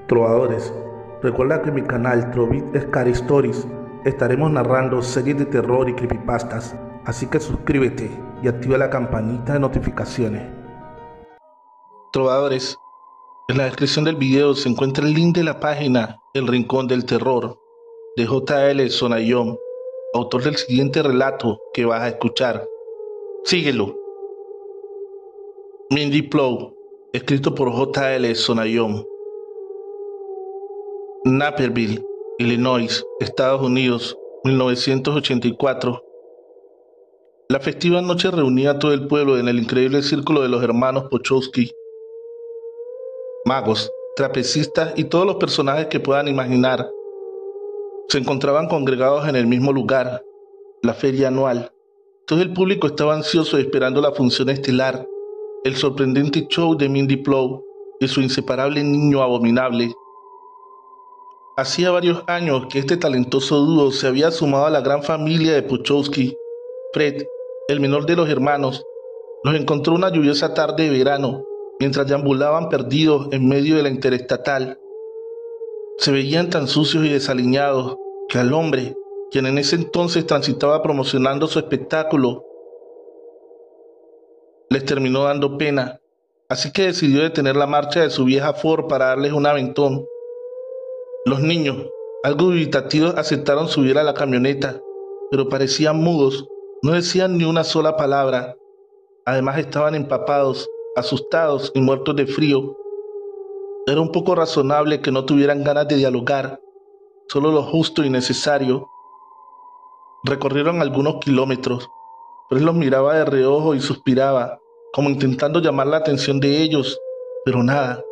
Trovadores, recuerda que en mi canal Trovit Scary Stories estaremos narrando series de terror y creepypastas, así que suscríbete y activa la campanita de notificaciones. Trovadores, en la descripción del video se encuentra el link de la página El Rincón del Terror de J.L. Sonayom, autor del siguiente relato que vas a escuchar. Síguelo. Mindy Plow, escrito por J.L. Sonayom. Naperville, Illinois, Estados Unidos, 1984. La festiva noche reunía a todo el pueblo en el increíble círculo de los hermanos Pochowski. Magos, trapecistas y todos los personajes que puedan imaginar se encontraban congregados en el mismo lugar, la feria anual. Todo el público estaba ansioso esperando la función estelar, el sorprendente show de Mindy Plow y su inseparable niño abominable. Hacía varios años que este talentoso dúo se había sumado a la gran familia de Pochowski. Fred, el menor de los hermanos, los encontró una lluviosa tarde de verano, mientras deambulaban perdidos en medio de la interestatal. Se veían tan sucios y desaliñados que al hombre, quien en ese entonces transitaba promocionando su espectáculo, les terminó dando pena, así que decidió detener la marcha de su vieja Ford para darles un aventón. Los niños, algo dubitativos, aceptaron subir a la camioneta, pero parecían mudos, no decían ni una sola palabra. Además estaban empapados, asustados y muertos de frío. Era un poco razonable que no tuvieran ganas de dialogar, solo lo justo y necesario. Recorrieron algunos kilómetros. Fred los miraba de reojo y suspiraba, como intentando llamar la atención de ellos, pero nada,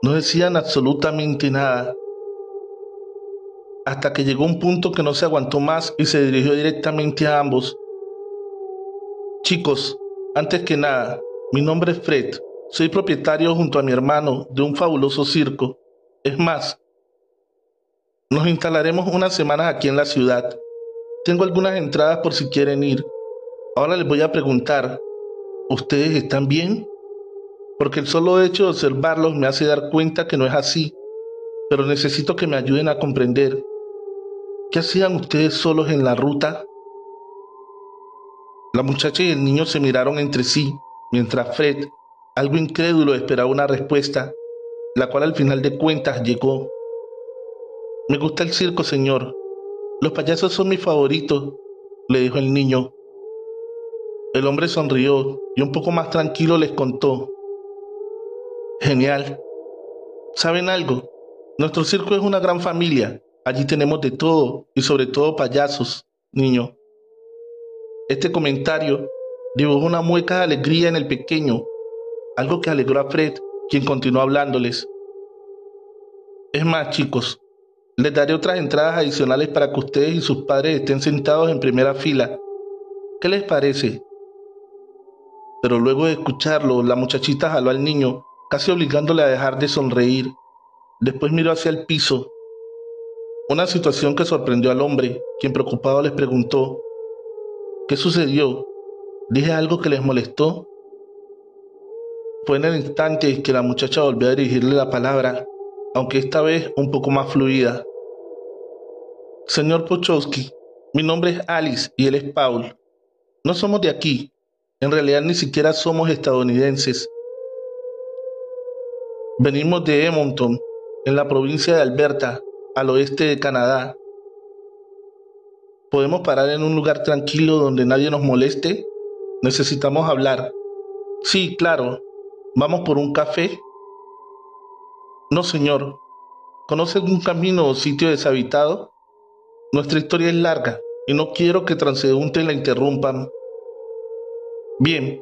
no decían absolutamente nada. Hasta que llegó un punto que no se aguantó más y se dirigió directamente a ambos. Chicos, antes que nada, mi nombre es Fred. Soy propietario junto a mi hermano de un fabuloso circo. Es más, nos instalaremos unas semanas aquí en la ciudad. Tengo algunas entradas por si quieren ir. Ahora les voy a preguntar, ¿ustedes están bien? Porque el solo hecho de observarlos me hace dar cuenta que no es así, pero necesito que me ayuden a comprender. ¿Qué hacían ustedes solos en la ruta? La muchacha y el niño se miraron entre sí, mientras Fred, algo incrédulo, esperaba una respuesta, la cual al final de cuentas llegó. Me gusta el circo, señor. Los payasos son mis favoritos, le dijo el niño. El hombre sonrió y un poco más tranquilo les contó. Genial. ¿Saben algo? Nuestro circo es una gran familia. Allí tenemos de todo y sobre todo payasos, niño. Este comentario dibujó una mueca de alegría en el pequeño, algo que alegró a Fred, quien continuó hablándoles. Es más, chicos, les daré otras entradas adicionales para que ustedes y sus padres estén sentados en primera fila. ¿Qué les parece? Pero luego de escucharlo, la muchachita jaló al niño, casi obligándole a dejar de sonreír. Después miró hacia el piso. Una situación que sorprendió al hombre, quien preocupado les preguntó, ¿qué sucedió? ¿Dije algo que les molestó? Fue en el instante que la muchacha volvió a dirigirle la palabra, aunque esta vez un poco más fluida. Señor Pochowski, mi nombre es Alice y él es Paul. No somos de aquí, en realidad ni siquiera somos estadounidenses. Venimos de Edmonton, en la provincia de Alberta, al oeste de Canadá. ¿Podemos parar en un lugar tranquilo donde nadie nos moleste? Necesitamos hablar. Sí, claro. ¿Vamos por un café? No, señor. ¿Conoce algún camino o sitio deshabitado? Nuestra historia es larga y no quiero que transeúntes la interrumpan. Bien,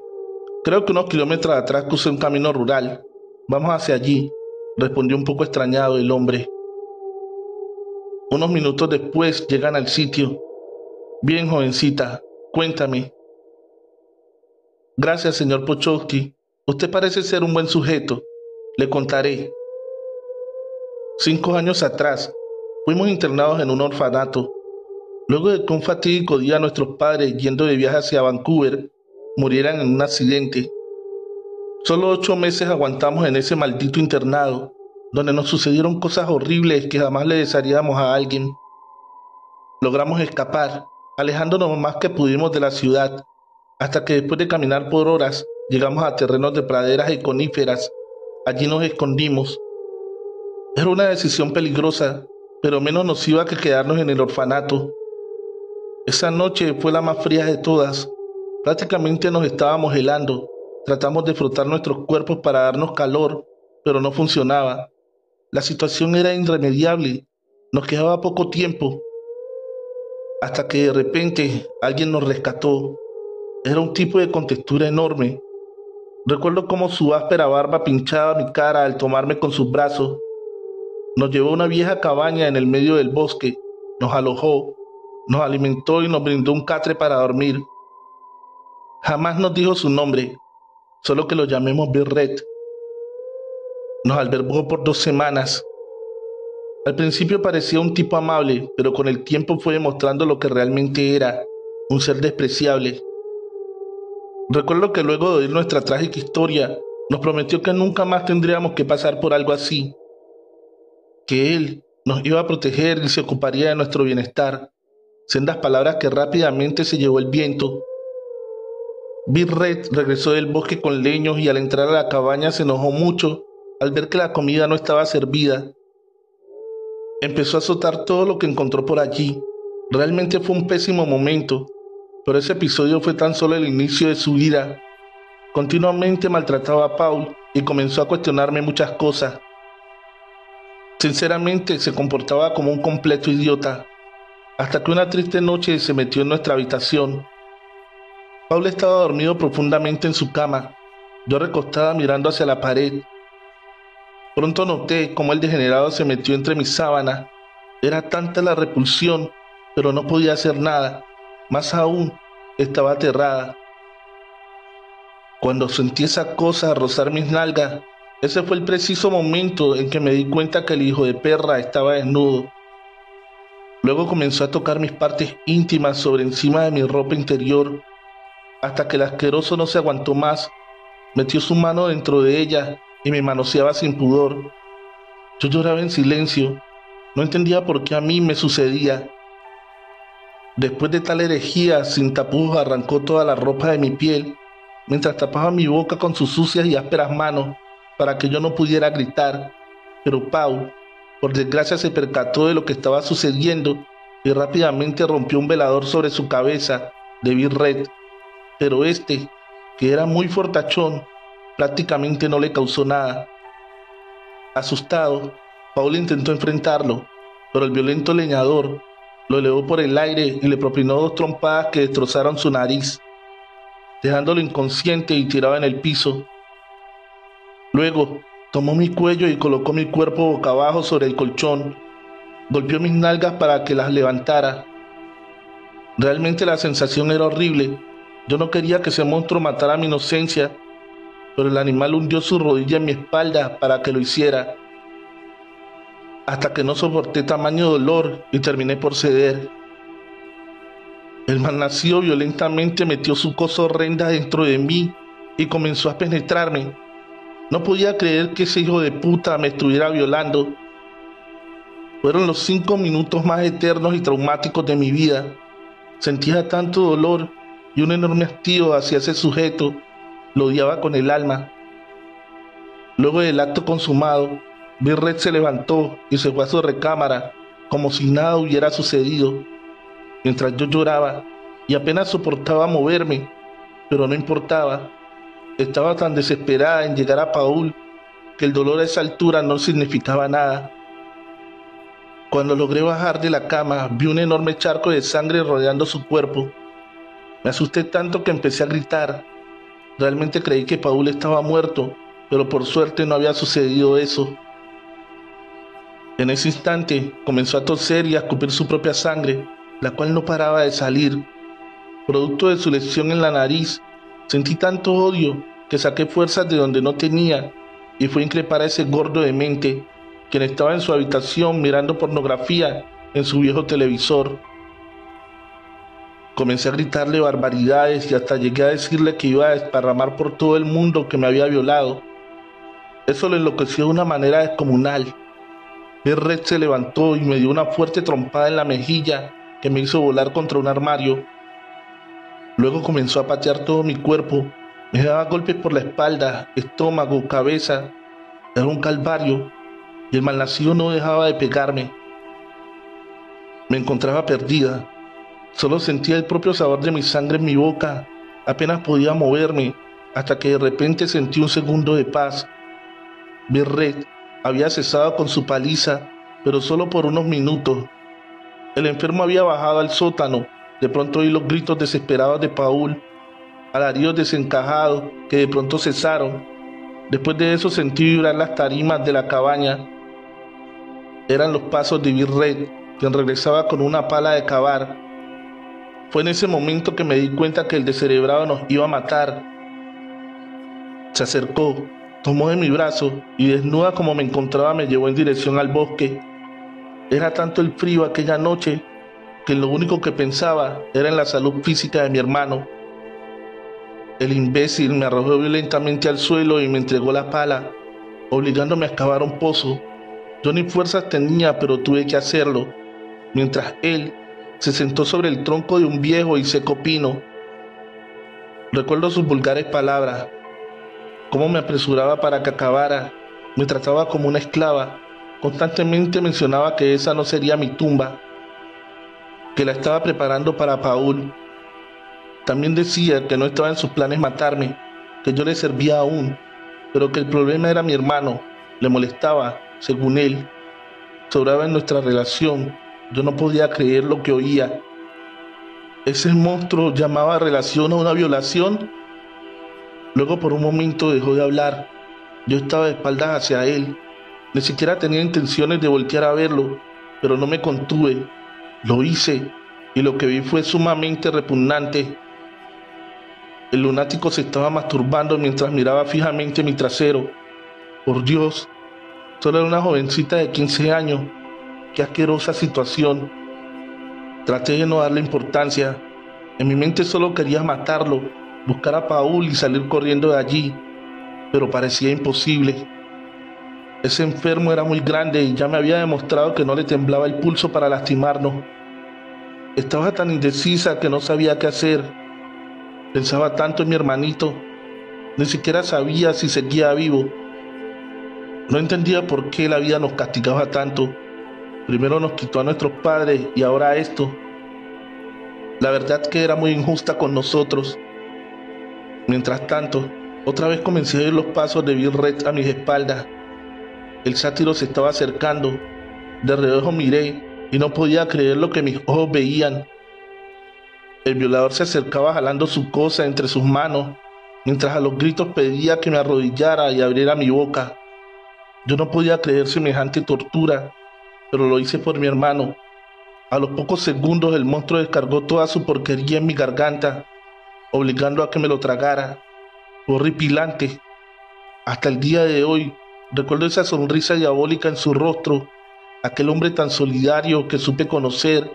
creo que unos kilómetros atrás crucé un camino rural. Vamos hacia allí, respondió un poco extrañado el hombre. Unos minutos después llegan al sitio. Bien, jovencita, cuéntame. Gracias, señor Pochowski. Usted parece ser un buen sujeto. Le contaré. 5 años atrás, fuimos internados en un orfanato. Luego de que un fatídico día nuestros padres, yendo de viaje hacia Vancouver, murieran en un accidente. Solo 8 meses aguantamos en ese maldito internado. donde nos sucedieron cosas horribles que jamás le desearíamos a alguien. Logramos escapar, alejándonos lo más que pudimos de la ciudad, hasta que después de caminar por horas, llegamos a terrenos de praderas y coníferas. Allí nos escondimos. Era una decisión peligrosa, pero menos nociva que quedarnos en el orfanato. Esa noche fue la más fría de todas. Prácticamente nos estábamos helando. Tratamos de frotar nuestros cuerpos para darnos calor, pero no funcionaba. La situación era irremediable. Nos quedaba poco tiempo, hasta que de repente alguien nos rescató. Era un tipo de contextura enorme. Recuerdo cómo su áspera barba pinchaba mi cara al tomarme con sus brazos. Nos llevó a una vieja cabaña en el medio del bosque, nos alojó, nos alimentó y nos brindó un catre para dormir. Jamás nos dijo su nombre, solo que lo llamemos Big Red. Nos albergó por 2 semanas. Al principio parecía un tipo amable, pero con el tiempo fue demostrando lo que realmente era, un ser despreciable. Recuerdo que luego de oír nuestra trágica historia, nos prometió que nunca más tendríamos que pasar por algo así, que él nos iba a proteger y se ocuparía de nuestro bienestar, sendas palabras que rápidamente se llevó el viento. Big Red regresó del bosque con leños y al entrar a la cabaña se enojó mucho al ver que la comida no estaba servida. Empezó a azotar todo lo que encontró por allí. Realmente fue un pésimo momento, pero ese episodio fue tan solo el inicio de su ira. Continuamente maltrataba a Paul y comenzó a cuestionarme muchas cosas. Sinceramente, se comportaba como un completo idiota, hasta que una triste noche se metió en nuestra habitación. Paul estaba dormido profundamente en su cama, yo recostada mirando hacia la pared. Pronto noté cómo el degenerado se metió entre mis sábanas. Era tanta la repulsión, pero no podía hacer nada. Más aún, estaba aterrada. Cuando sentí esa cosa rozar mis nalgas, ese fue el preciso momento en que me di cuenta que el hijo de perra estaba desnudo. Luego comenzó a tocar mis partes íntimas sobre encima de mi ropa interior, hasta que el asqueroso no se aguantó más. Metió su mano dentro de ella y me manoseaba sin pudor. Yo lloraba en silencio. No entendía por qué a mí me sucedía. Después de tal herejía, sin tapujos arrancó toda la ropa de mi piel, mientras tapaba mi boca con sus sucias y ásperas manos, para que yo no pudiera gritar. Pero Paul, por desgracia, se percató de lo que estaba sucediendo y rápidamente rompió un velador sobre su cabeza de Big Red. Pero este, que era muy fortachón, prácticamente no le causó nada. Asustado, Paul intentó enfrentarlo, pero el violento leñador lo elevó por el aire y le propinó 2 trompadas que destrozaron su nariz, dejándolo inconsciente y tirado en el piso. Luego, tomó mi cuello y colocó mi cuerpo boca abajo sobre el colchón. Golpeó mis nalgas para que las levantara. Realmente la sensación era horrible. Yo no quería que ese monstruo matara mi inocencia, pero el animal hundió su rodilla en mi espalda para que lo hiciera, hasta que no soporté tamaño dolor y terminé por ceder. El malnacido violentamente metió su cosa horrenda dentro de mí y comenzó a penetrarme. No podía creer que ese hijo de puta me estuviera violando. Fueron los 5 minutos más eternos y traumáticos de mi vida. Sentía tanto dolor y un enorme hastío hacia ese sujeto. Lo odiaba con el alma. Luego del acto consumado, Big Red se levantó y se fue a su recámara como si nada hubiera sucedido, mientras yo lloraba y apenas soportaba moverme, pero no importaba. Estaba tan desesperada en llegar a Paul que el dolor a esa altura no significaba nada. Cuando logré bajar de la cama, vi un enorme charco de sangre rodeando su cuerpo. Me asusté tanto que empecé a gritar. Realmente creí que Paul estaba muerto, pero por suerte no había sucedido eso. En ese instante comenzó a toser y a escupir su propia sangre, la cual no paraba de salir. Producto de su lesión en la nariz, sentí tanto odio que saqué fuerzas de donde no tenía y fui a increpar a ese gordo demente, quien estaba en su habitación mirando pornografía en su viejo televisor. Comencé a gritarle barbaridades y hasta llegué a decirle que iba a desparramar por todo el mundo que me había violado. Eso lo enloqueció de una manera descomunal. Bill Red se levantó y me dio una fuerte trompada en la mejilla que me hizo volar contra un armario. Luego comenzó a patear todo mi cuerpo. Me daba golpes por la espalda, estómago, cabeza. Era un calvario y el malnacido no dejaba de pegarme. Me encontraba perdida. Solo sentía el propio sabor de mi sangre en mi boca. Apenas podía moverme hasta que de repente sentí un segundo de paz. Bill Red había cesado con su paliza, pero solo por unos minutos. El enfermo había bajado al sótano. De pronto oí los gritos desesperados de Paul, alaridos desencajados que de pronto cesaron. Después de eso sentí vibrar las tarimas de la cabaña. Eran los pasos de Bill Red, quien regresaba con una pala de cavar. Fue en ese momento que me di cuenta que el descerebrado nos iba a matar. Se acercó, tomó de mi brazo y desnuda como me encontraba me llevó en dirección al bosque. Era tanto el frío aquella noche que lo único que pensaba era en la salud física de mi hermano. El imbécil me arrojó violentamente al suelo y me entregó la pala, obligándome a excavar un pozo. Yo ni fuerzas tenía, pero tuve que hacerlo, mientras él se sentó sobre el tronco de un viejo y seco pino. Recuerdo sus vulgares palabras, cómo me apresuraba para que acabara, me trataba como una esclava, constantemente mencionaba que esa no sería mi tumba, que la estaba preparando para Paul. También decía que no estaba en sus planes matarme, que yo le servía aún, pero que el problema era mi hermano, le molestaba, según él. Sobraba en nuestra relación. Yo no podía creer lo que oía. ¿Ese monstruo llamaba relación a una violación? Luego por un momento dejó de hablar. Yo estaba de espaldas hacia él. Ni siquiera tenía intenciones de voltear a verlo, pero no me contuve. Lo hice, y lo que vi fue sumamente repugnante. El lunático se estaba masturbando mientras miraba fijamente mi trasero. Por Dios, solo era una jovencita de 15 años. Qué asquerosa situación. Traté de no darle importancia. En mi mente solo quería matarlo, buscar a Paul y salir corriendo de allí, pero parecía imposible. Ese enfermo era muy grande y ya me había demostrado que no le temblaba el pulso para lastimarnos. Estaba tan indecisa que no sabía qué hacer. Pensaba tanto en mi hermanito, ni siquiera sabía si seguía vivo. No entendía por qué la vida nos castigaba tanto. Primero nos quitó a nuestros padres y ahora esto. La verdad que era muy injusta con nosotros. Mientras tanto, otra vez comencé a oír los pasos de Bill Red a mis espaldas. El sátiro se estaba acercando. De reojo miré y no podía creer lo que mis ojos veían. El violador se acercaba jalando su cosa entre sus manos, mientras a los gritos pedía que me arrodillara y abriera mi boca. Yo no podía creer semejante tortura, pero lo hice por mi hermano. A los pocos segundos el monstruo descargó toda su porquería en mi garganta, obligando a que me lo tragara. Fue horripilante. Hasta el día de hoy recuerdo esa sonrisa diabólica en su rostro, aquel hombre tan solidario que supe conocer.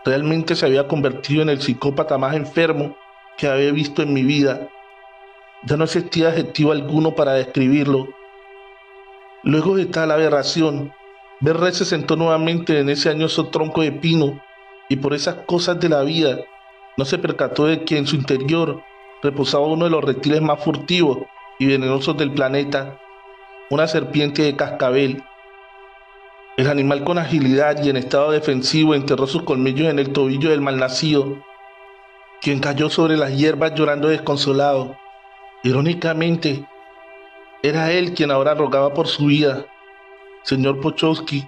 Realmente se había convertido en el psicópata más enfermo que había visto en mi vida. Ya no existía adjetivo alguno para describirlo. Luego de tal aberración, Bill Red se sentó nuevamente en ese añoso tronco de pino y por esas cosas de la vida no se percató de que en su interior reposaba uno de los reptiles más furtivos y venenosos del planeta, una serpiente de cascabel. El animal con agilidad y en estado defensivo enterró sus colmillos en el tobillo del malnacido, quien cayó sobre las hierbas llorando desconsolado. Irónicamente, era él quien ahora rogaba por su vida. Señor Pochowski,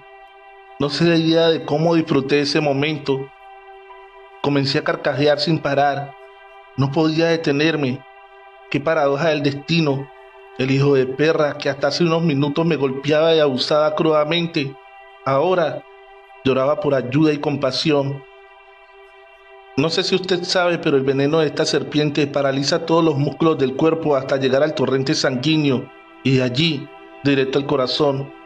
no se da idea de cómo disfruté ese momento. Comencé a carcajear sin parar. No podía detenerme. Qué paradoja del destino. El hijo de perra que hasta hace unos minutos me golpeaba y abusaba crudamente, ahora lloraba por ayuda y compasión. No sé si usted sabe, pero el veneno de esta serpiente paraliza todos los músculos del cuerpo hasta llegar al torrente sanguíneo y de allí directo al corazón.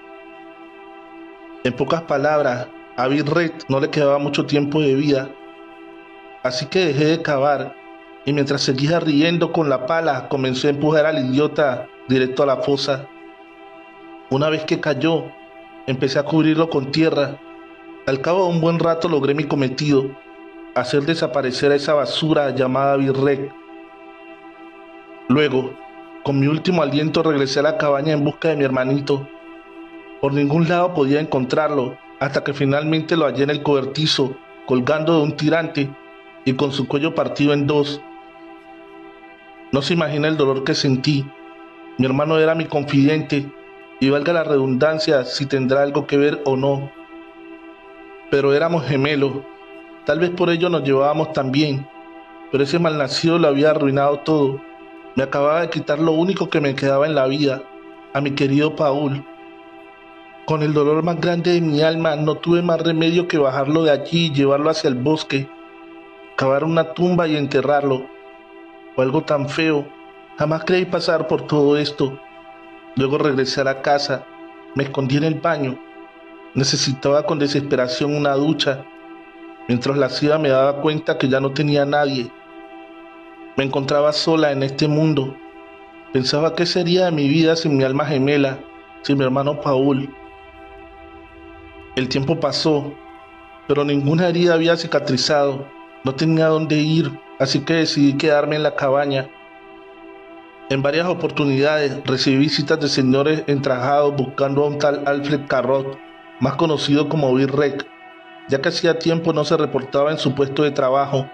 En pocas palabras, a Bill Red no le quedaba mucho tiempo de vida, así que dejé de cavar y mientras seguía riendo con la pala comencé a empujar al idiota directo a la fosa. Una vez que cayó, empecé a cubrirlo con tierra. Al cabo de un buen rato logré mi cometido, hacer desaparecer a esa basura llamada Virrey. Luego, con mi último aliento regresé a la cabaña en busca de mi hermanito. Por ningún lado podía encontrarlo, hasta que finalmente lo hallé en el cobertizo, colgando de un tirante y con su cuello partido en dos. No se imagina el dolor que sentí. Mi hermano era mi confidente, y valga la redundancia si tendrá algo que ver o no. Pero éramos gemelos, tal vez por ello nos llevábamos tan bien, pero ese malnacido lo había arruinado todo. Me acababa de quitar lo único que me quedaba en la vida, a mi querido Paul. Con el dolor más grande de mi alma, no tuve más remedio que bajarlo de allí y llevarlo hacia el bosque, cavar una tumba y enterrarlo. Fue algo tan feo, jamás creí pasar por todo esto. Luego regresé a la casa, me escondí en el baño. Necesitaba con desesperación una ducha. Mientras la hacía me daba cuenta que ya no tenía a nadie. Me encontraba sola en este mundo. Pensaba qué sería de mi vida sin mi alma gemela, sin mi hermano Paul. El tiempo pasó, pero ninguna herida había cicatrizado. No tenía dónde ir, así que decidí quedarme en la cabaña. En varias oportunidades recibí visitas de señores entrajados buscando a un tal Alfred Carrot, más conocido como Bill Rec, ya que hacía tiempo no se reportaba en su puesto de trabajo.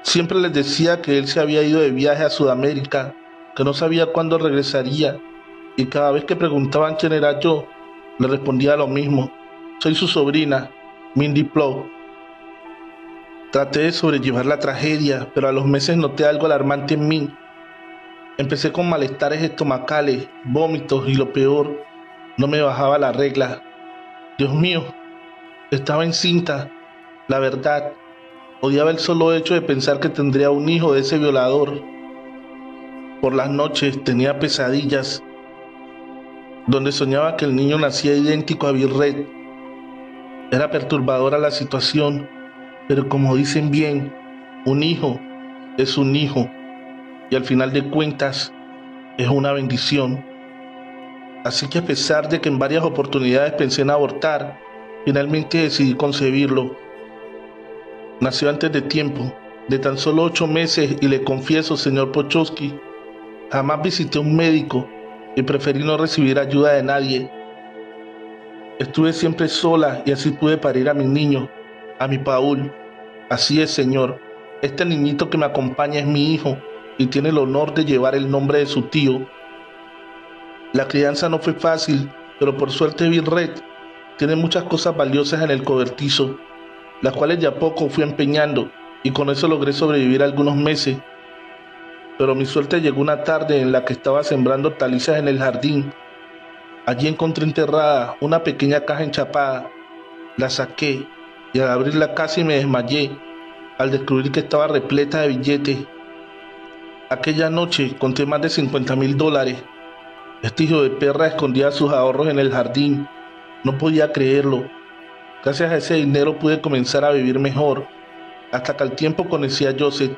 Siempre les decía que él se había ido de viaje a Sudamérica, que no sabía cuándo regresaría, y cada vez que preguntaban quién era yo, le respondía lo mismo: soy su sobrina, Mindy Plow. Traté de sobrellevar la tragedia, pero a los meses noté algo alarmante en mí. Empecé con malestares estomacales, vómitos y lo peor, no me bajaba la regla. Dios mío, estaba encinta. La verdad, odiaba el solo hecho de pensar que tendría un hijo de ese violador. Por las noches tenía pesadillas, donde soñaba que el niño nacía idéntico a Bill Red. Era perturbadora la situación, pero como dicen bien, un hijo es un hijo, y al final de cuentas es una bendición. Así que a pesar de que en varias oportunidades pensé en abortar, finalmente decidí concebirlo. Nació antes de tiempo, de tan solo 8 meses, y le confieso, señor Pochowski, jamás visité a un médico y preferí no recibir ayuda de nadie. Estuve siempre sola y así pude parir a mi niño, a mi Paul. Así es, señor. Este niñito que me acompaña es mi hijo y tiene el honor de llevar el nombre de su tío. La crianza no fue fácil, pero por suerte Bill Red tiene muchas cosas valiosas en el cobertizo, las cuales de a poco fui empeñando, y con eso logré sobrevivir algunos meses. Pero mi suerte llegó una tarde en la que estaba sembrando hortalizas en el jardín. Allí encontré enterrada una pequeña caja enchapada. La saqué y al abrirla casi me desmayé al descubrir que estaba repleta de billetes. Aquella noche conté más de $50,000. Este hijo de perra escondía sus ahorros en el jardín. No podía creerlo. Gracias a ese dinero pude comenzar a vivir mejor, hasta que al tiempo conocí a Joseph,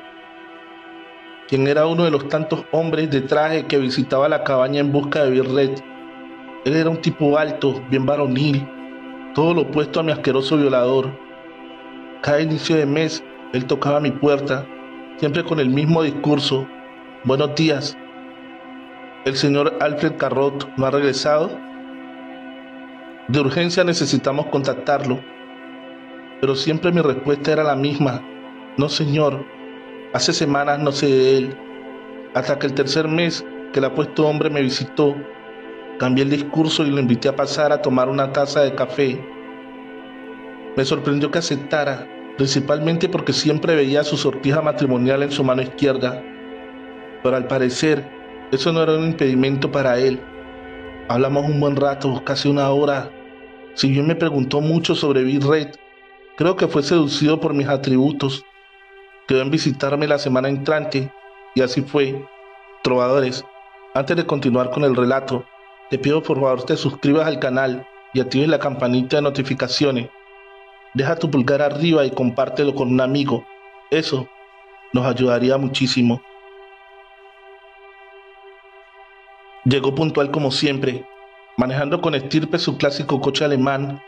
quien era uno de los tantos hombres de traje que visitaba la cabaña en busca de Bill Red. Él era un tipo alto, bien varonil, todo lo opuesto a mi asqueroso violador. Cada inicio de mes, él tocaba mi puerta, siempre con el mismo discurso: buenos días, ¿el señor Alfred Carrot no ha regresado? De urgencia necesitamos contactarlo. Pero siempre mi respuesta era la misma: no, señor, hace semanas no sé de él. Hasta que el tercer mes que el apuesto hombre me visitó, cambié el discurso y lo invité a pasar a tomar una taza de café. Me sorprendió que aceptara, principalmente porque siempre veía su sortija matrimonial en su mano izquierda. Pero al parecer, eso no era un impedimento para él. Hablamos un buen rato, casi una hora. Si bien me preguntó mucho sobre Bill Red, creo que fue seducido por mis atributos. Quedó en visitarme la semana entrante, y así fue. Trovadores, antes de continuar con el relato, te pido por favor te suscribas al canal y actives la campanita de notificaciones. Deja tu pulgar arriba y compártelo con un amigo. Eso nos ayudaría muchísimo. Llegó puntual como siempre, manejando con estirpe su clásico coche alemán.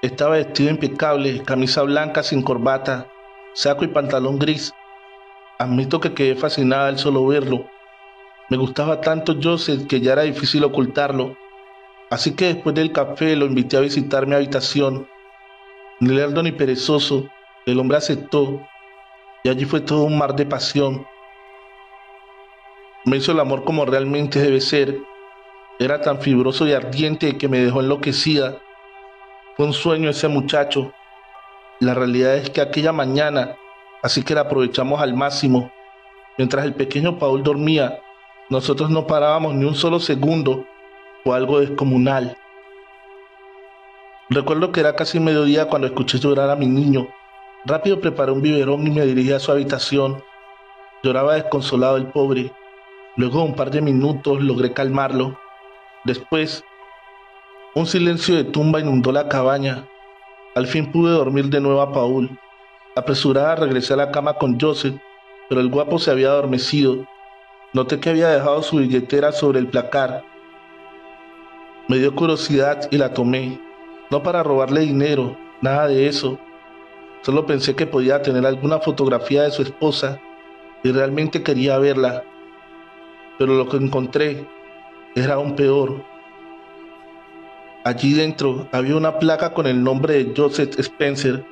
Estaba vestido impecable, camisa blanca sin corbata, saco y pantalón gris. Admito que quedé fascinada al solo verlo. Me gustaba tanto Joseph que ya era difícil ocultarlo. Así que después del café lo invité a visitar mi habitación. Ni lerdo ni perezoso, el hombre aceptó, y allí fue todo un mar de pasión. Me hizo el amor como realmente debe ser. Era tan fibroso y ardiente que me dejó enloquecida. Fue un sueño ese muchacho. La realidad es que aquella mañana, así que la aprovechamos al máximo. Mientras el pequeño Paul dormía, nosotros no parábamos ni un solo segundo. Fue algo descomunal. Recuerdo que era casi mediodía cuando escuché llorar a mi niño. Rápido preparé un biberón y me dirigí a su habitación. Lloraba desconsolado el pobre. Luego de un par de minutos logré calmarlo. Después, un silencio de tumba inundó la cabaña. Al fin pude dormir de nuevo a Paul. Apresurada regresé a la cama con Joseph, pero el guapo se había adormecido. Noté que había dejado su billetera sobre el placar. Me dio curiosidad y la tomé. No para robarle dinero, nada de eso. Solo pensé que podía tener alguna fotografía de su esposa y realmente quería verla. Pero lo que encontré era aún peor. Allí dentro había una placa con el nombre de Joseph Spencer.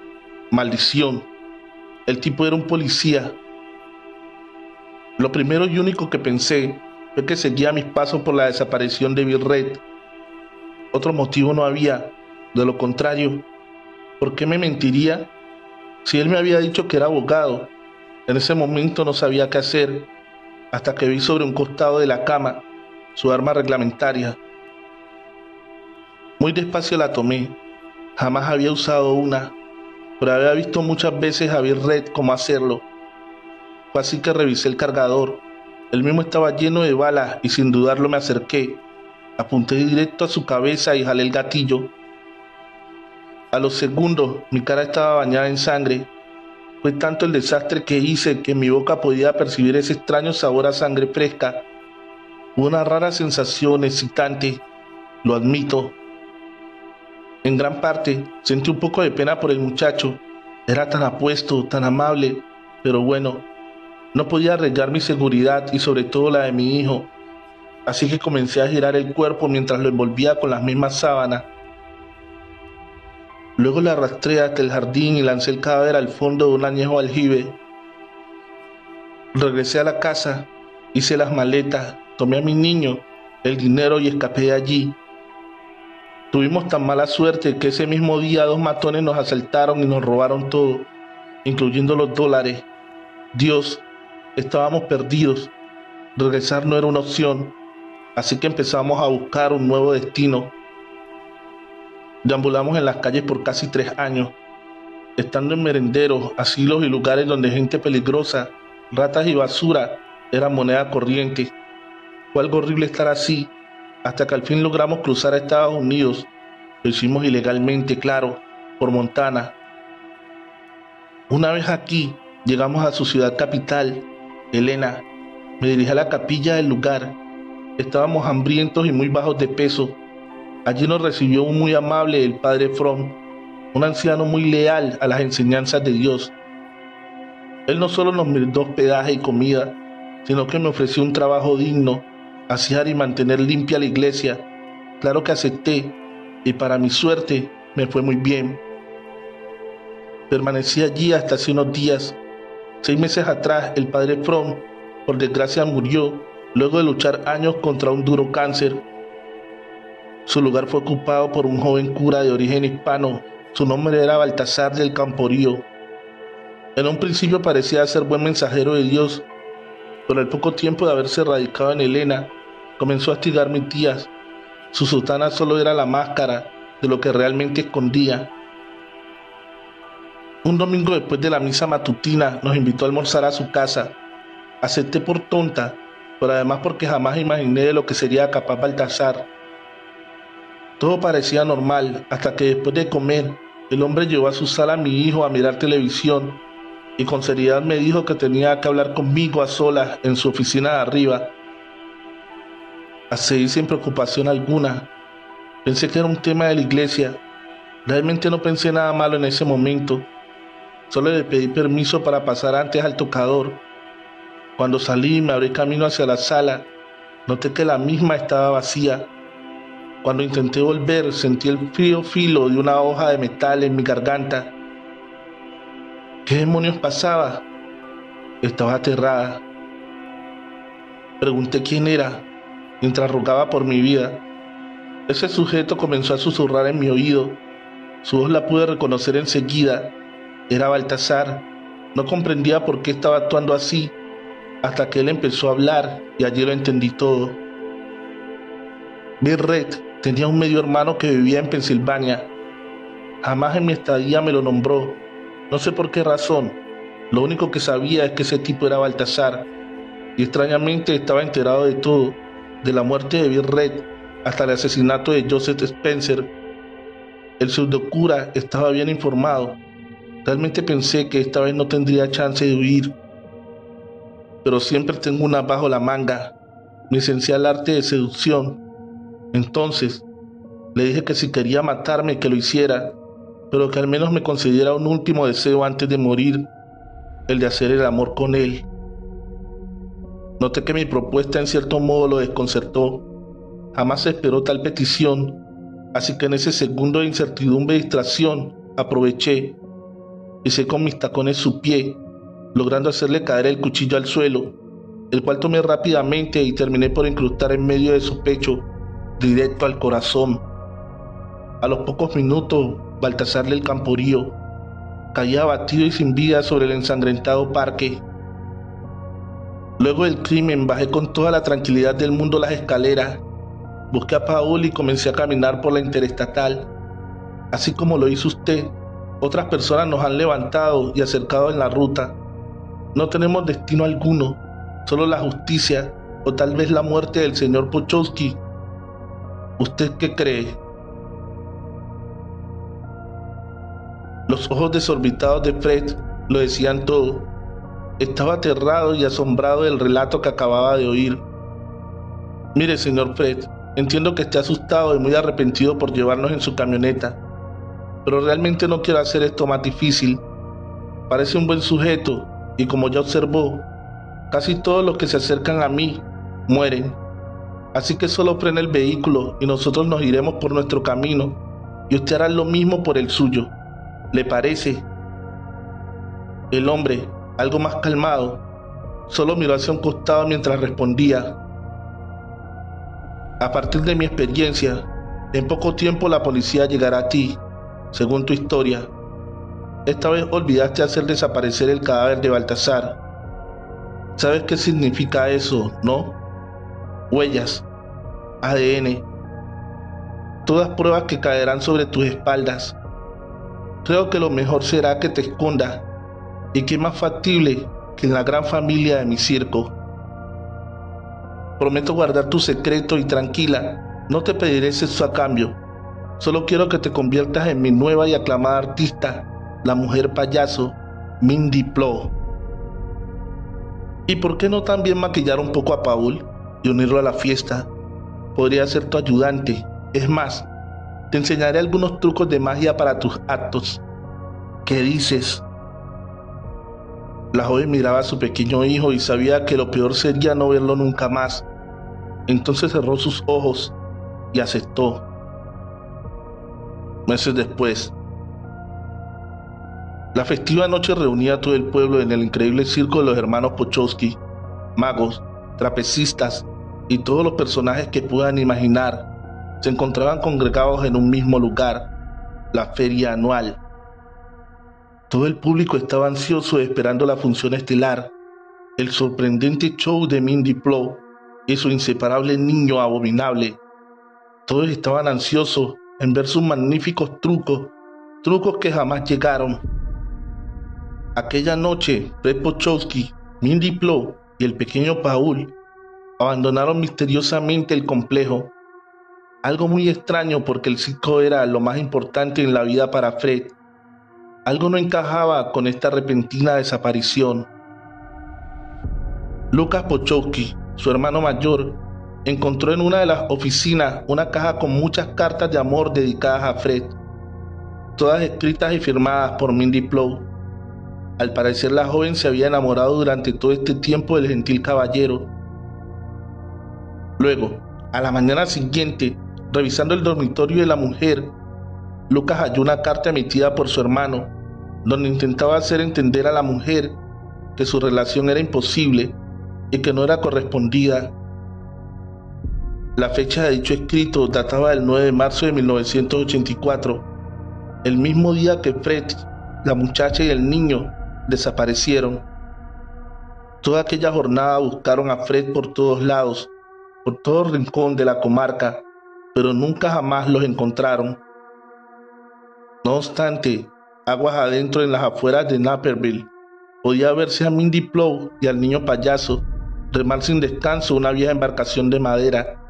Maldición. El tipo era un policía. Lo primero y único que pensé fue que seguía mis pasos por la desaparición de Bill Reid. Otro motivo no había. De lo contrario, ¿por qué me mentiría? Si él me había dicho que era abogado. En ese momento no sabía qué hacer, hasta que vi sobre un costado de la cama su arma reglamentaria. Muy despacio la tomé. Jamás había usado una, pero había visto muchas veces a Bill Reid cómo hacerlo. Fue así que revisé el cargador. El mismo estaba lleno de balas y sin dudarlo me acerqué. Apunté directo a su cabeza y jalé el gatillo. A los segundos mi cara estaba bañada en sangre. Fue tanto el desastre que hice que mi boca podía percibir ese extraño sabor a sangre fresca. Una rara sensación excitante, lo admito. En gran parte sentí un poco de pena por el muchacho. Era tan apuesto, tan amable, pero bueno, no podía arriesgar mi seguridad y sobre todo la de mi hijo. Así que comencé a girar el cuerpo mientras lo envolvía con las mismas sábanas. Luego la arrastré hasta el jardín y lancé el cadáver al fondo de un añejo aljibe. Regresé a la casa, hice las maletas, tomé a mi niño, el dinero y escapé de allí. Tuvimos tan mala suerte que ese mismo día 2 matones nos asaltaron y nos robaron todo, incluyendo los dólares. Dios, estábamos perdidos. Regresar no era una opción, así que empezamos a buscar un nuevo destino. Deambulamos en las calles por casi 3 años, estando en merenderos, asilos y lugares donde gente peligrosa, ratas y basura eran moneda corriente. Fue algo horrible estar así, hasta que al fin logramos cruzar a Estados Unidos. Lo hicimos ilegalmente, claro, por Montana. Una vez aquí, llegamos a su ciudad capital, Helena. Me dirigí a la capilla del lugar. Estábamos hambrientos y muy bajos de peso. Allí nos recibió un muy amable el padre Fromm, un anciano muy leal a las enseñanzas de Dios. Él no solo nos brindó hospedaje y comida, sino que me ofreció un trabajo digno, asear y mantener limpia la iglesia. Claro que acepté, y para mi suerte me fue muy bien. Permanecí allí hasta hace unos días. 6 meses atrás el padre Fromm, por desgracia, murió luego de luchar años contra un duro cáncer. Su lugar fue ocupado por un joven cura de origen hispano. Su nombre era Baltasar del Camporío. En un principio parecía ser buen mensajero de Dios, pero al poco tiempo de haberse radicado en Helena, comenzó a hostigar mis tías. Su sotana solo era la máscara de lo que realmente escondía. Un domingo después de la misa matutina nos invitó a almorzar a su casa. Acepté por tonta, pero además porque jamás imaginé de lo que sería capaz Baltasar. Todo parecía normal, hasta que después de comer, el hombre llevó a su sala a mi hijo a mirar televisión y con seriedad me dijo que tenía que hablar conmigo a solas en su oficina de arriba. Accedí sin preocupación alguna. Pensé que era un tema de la iglesia. Realmente no pensé nada malo en ese momento. Solo le pedí permiso para pasar antes al tocador. Cuando salí y me abrí camino hacia la sala, noté que la misma estaba vacía. Cuando intenté volver, sentí el frío filo de una hoja de metal en mi garganta. ¿Qué demonios pasaba? Estaba aterrada. Pregunté quién era, mientras rogaba por mi vida. Ese sujeto comenzó a susurrar en mi oído. Su voz la pude reconocer enseguida. Era Baltasar. No comprendía por qué estaba actuando así, hasta que él empezó a hablar y allí lo entendí todo. Bill Red tenía un medio hermano que vivía en Pensilvania. Jamás en mi estadía me lo nombró. No sé por qué razón. Lo único que sabía es que ese tipo era Baltasar. Y extrañamente estaba enterado de todo, de la muerte de Bill Red hasta el asesinato de Joseph Spencer. El pseudocura estaba bien informado. Realmente pensé que esta vez no tendría chance de huir. Pero siempre tengo una bajo la manga. Me licencié al arte de seducción. Entonces, le dije que si quería matarme que lo hiciera, pero que al menos me concediera un último deseo antes de morir, el de hacer el amor con él. Noté que mi propuesta en cierto modo lo desconcertó. Jamás esperó tal petición, así que en ese segundo de incertidumbre y distracción aproveché. Pisé con mis tacones su pie, logrando hacerle caer el cuchillo al suelo, el cual tomé rápidamente y terminé por incrustar en medio de su pecho, directo al corazón. A los pocos minutos, Baltasar del Camporío caía abatido y sin vida sobre el ensangrentado parque. Luego del crimen bajé con toda la tranquilidad del mundo las escaleras, busqué a Paul y comencé a caminar por la interestatal. Así como lo hizo usted, otras personas nos han levantado y acercado en la ruta. No tenemos destino alguno, solo la justicia o tal vez la muerte del señor Pochowski. ¿Usted qué cree? Los ojos desorbitados de Fred lo decían todo. Estaba aterrado y asombrado del relato que acababa de oír. Mire, señor Fred, entiendo que esté asustado y muy arrepentido por llevarnos en su camioneta, pero realmente no quiero hacer esto más difícil. Parece un buen sujeto y, como ya observó, casi todos los que se acercan a mí mueren. Así que solo frene el vehículo y nosotros nos iremos por nuestro camino y usted hará lo mismo por el suyo. ¿Le parece? El hombre, algo más calmado, solo miró hacia un costado mientras respondía. A partir de mi experiencia, en poco tiempo la policía llegará a ti, según tu historia. Esta vez olvidaste hacer desaparecer el cadáver de Baltasar. ¿Sabes qué significa eso, no? Huellas, ADN, todas pruebas que caerán sobre tus espaldas. Creo que lo mejor será que te escondas, y que es más factible que en la gran familia de mi circo. Prometo guardar tu secreto y tranquila, no te pediré sexo a cambio. Solo quiero que te conviertas en mi nueva y aclamada artista, la mujer payaso, Mindy Plow. ¿Y por qué no también maquillar un poco a Paul y unirlo a la fiesta? Podría ser tu ayudante. Es más, te enseñaré algunos trucos de magia para tus actos. ¿Qué dices? La joven miraba a su pequeño hijo y sabía que lo peor sería no verlo nunca más. Entonces cerró sus ojos y aceptó. Meses después, la festiva noche reunía a todo el pueblo en el increíble circo de los hermanos Pochowski. Magos, trapecistas y todos los personajes que puedan imaginar se encontraban congregados en un mismo lugar, la feria anual. Todo el público estaba ansioso esperando la función estelar, el sorprendente show de Mindy Plow y su inseparable niño abominable. Todos estaban ansiosos en ver sus magníficos trucos que jamás llegaron. Aquella noche, Fred Pochowski, Mindy Plow y el pequeño Paul abandonaron misteriosamente el complejo. Algo muy extraño porque el circo era lo más importante en la vida para Fred. Algo no encajaba con esta repentina desaparición. Lucas Pochowski, su hermano mayor, encontró en una de las oficinas una caja con muchas cartas de amor dedicadas a Fred, todas escritas y firmadas por Mindy Plow. Al parecer la joven se había enamorado durante todo este tiempo del gentil caballero. Luego, a la mañana siguiente, revisando el dormitorio de la mujer, Lucas halló una carta emitida por su hermano, donde intentaba hacer entender a la mujer que su relación era imposible y que no era correspondida. La fecha de dicho escrito databa del 9 de marzo de 1984, el mismo día que Fred, la muchacha y el niño desaparecieron. Toda aquella jornada buscaron a Fred por todos lados, por todo rincón de la comarca, pero nunca jamás los encontraron. No obstante, aguas adentro en las afueras de Naperville, podía verse a Mindy Plow y al niño payaso remar sin descanso una vieja embarcación de madera,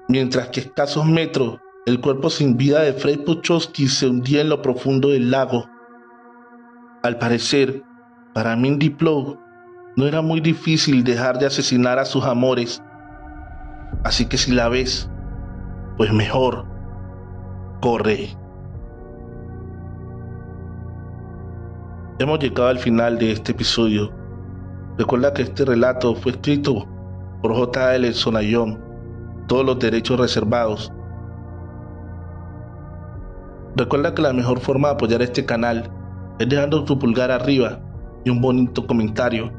mientras que a escasos metros el cuerpo sin vida de Fred Puchowski se hundía en lo profundo del lago. Al parecer, para Mindy Plow no era muy difícil dejar de asesinar a sus amores, así que si la ves, pues mejor, corre. Hemos llegado al final de este episodio. Recuerda que este relato fue escrito por J.L. Sonaillon, todos los derechos reservados. Recuerda que la mejor forma de apoyar este canal es dejando tu pulgar arriba y un bonito comentario.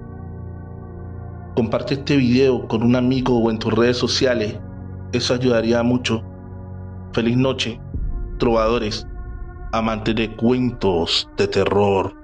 Comparte este video con un amigo o en tus redes sociales, eso ayudaría mucho. Feliz noche, trovadores, amantes de cuentos de terror.